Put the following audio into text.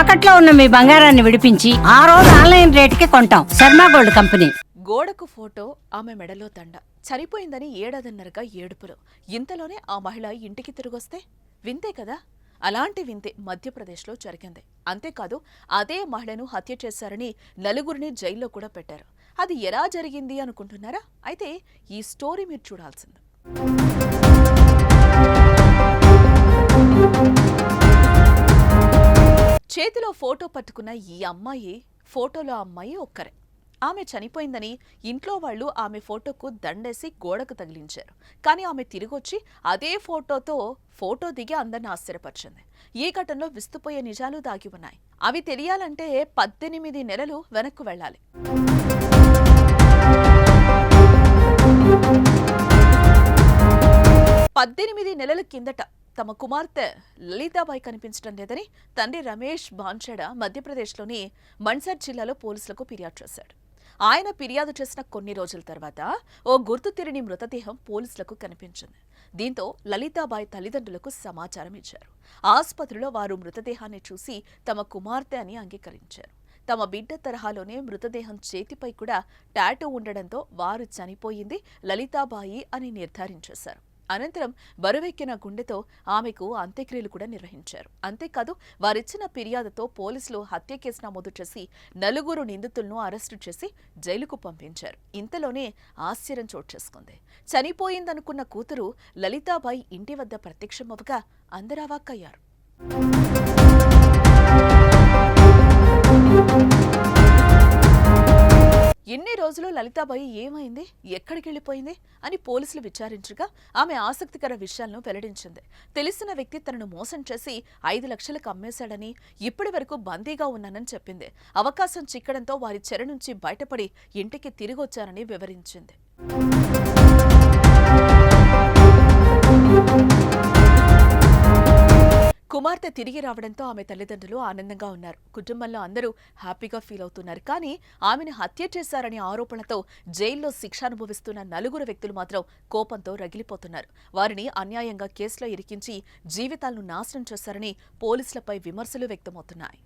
తాకట్లో ఉన్న మీ బంగారాన్ని విడిపించి ఆ రోజు ఆన్లైన్ రేటుకి కొంటాం. Sharma gold company. గోడకు ఫోటో, ఆమె మెడలో దండ. చనిపోయిందని ఏడాదిన్నరగా ఏడుపులు. ఇంతలోనే ఆ మహిళ ఇంటికి తిరిగొస్తే వింతే కదా. అలాంటి వింతే మధ్యప్రదేశ్లో జరిగింది. అంతేకాదు, అదే మహిళను హత్య చేశారని నలుగురిని జైల్లో కూడా పెట్టారు. అది ఎలా జరిగింది అనుకుంటున్నారా? అయితే ఈ స్టోరీ మీరు చూడాల్సింది. చేతిలో ఫోటో పట్టుకున్న ఈ అమ్మాయి, ఫోటోలో అమ్మాయి ఒక్కరే. ఆమె చనిపోయిందని ఇంట్లో వాళ్ళు ఆమె ఫోటోకు దండేసి గోడకు తగిలించారు. కానీ ఆమె తిరిగొచ్చి అదే ఫోటోతో ఫోటో దిగి అందరిని ఆశ్చర్యపరిచింది. ఈ ఘటనలో విస్తుపోయే నిజాలు దాగి ఉన్నాయి. అవి తెలియాలంటే 18 నెలలు వెనక్కు వెళ్ళాలి. 18 నెలల కిందట తమ కుమార్తె లలితాబాయి కనిపించడం లేదని తండ్రి రమేష్ బాన్షెడ మధ్యప్రదేశ్లోని మన్సర్ జిల్లాలో పోలీసులకు ఫిర్యాదు చేశాడు. ఆయన ఫిర్యాదు చేసిన కొన్ని రోజుల తర్వాత ఓ గుర్తు తెలియని మృతదేహం పోలీసులకు కనిపించింది. దీంతో లలితాబాయి తల్లిదండ్రులకు సమాచారం ఇచ్చారు. ఆసుపత్రిలో వారు మృతదేహాన్ని చూసి తమ కుమార్తె అని అంగీకరించారు. తమ బిడ్డ తరహాలోనే మృతదేహం చేతిపై కూడా టాటూ ఉండడంతో వారు చనిపోయింది లలితాబాయి అని నిర్ధారించేశారు. అనంతరం బరువెక్కిన గుండెతో ఆమెకు అంత్యక్రియలు కూడా నిర్వహించారు. అంతేకాదు, వారిచ్చిన ఫిర్యాదుతో పోలీసులు హత్య కేసు నమోదు చేసి 4 నిందితులను అరెస్టు చేసి జైలుకు పంపించారు. ఇంతలోనే ఆశ్చర్యం చోటు చేసుకుంది. చనిపోయిందనుకున్న కూతురు లలితాబాయి ఇంటి వద్ద ప్రత్యక్షమవగా అందరూ అవాక్కయ్యారు. ఎన్ని రోజులు లలితాబాయి ఏమైంది, ఎక్కడికి వెళ్ళిపోయింది అని పోలీసులు విచారించగా ఆమె ఆసక్తికర విషయాలను వెల్లడించింది. తెలిసిన వ్యక్తి తనను మోసం చేసి 5 లక్షలకు అమ్మేశాడని, ఇప్పటి వరకు బందీగా ఉన్నానని చెప్పింది. అవకాశం చిక్కడంతో వారి చెర నుంచి బయటపడి ఇంటికి తిరిగొచ్చానని వివరించింది. కుమార్తె తిరిగి రావడంతో ఆమె తల్లిదండ్రులు ఆనందంగా ఉన్నారు. కుటుంబంలో అందరూ హ్యాపీగా ఫీల్ అవుతున్నారు. కానీ ఆమెను హత్య చేశారనే ఆరోపణలతో జైల్లో శిక్ష అనుభవిస్తున్న 4 వ్యక్తులు మాత్రం కోపంతో రగిలిపోతున్నారు. వారిని అన్యాయంగా కేసులో ఇరికించి జీవితాలను నాశనం చేశారని పోలీసులపై విమర్శలు వ్యక్తమవుతున్నాయి.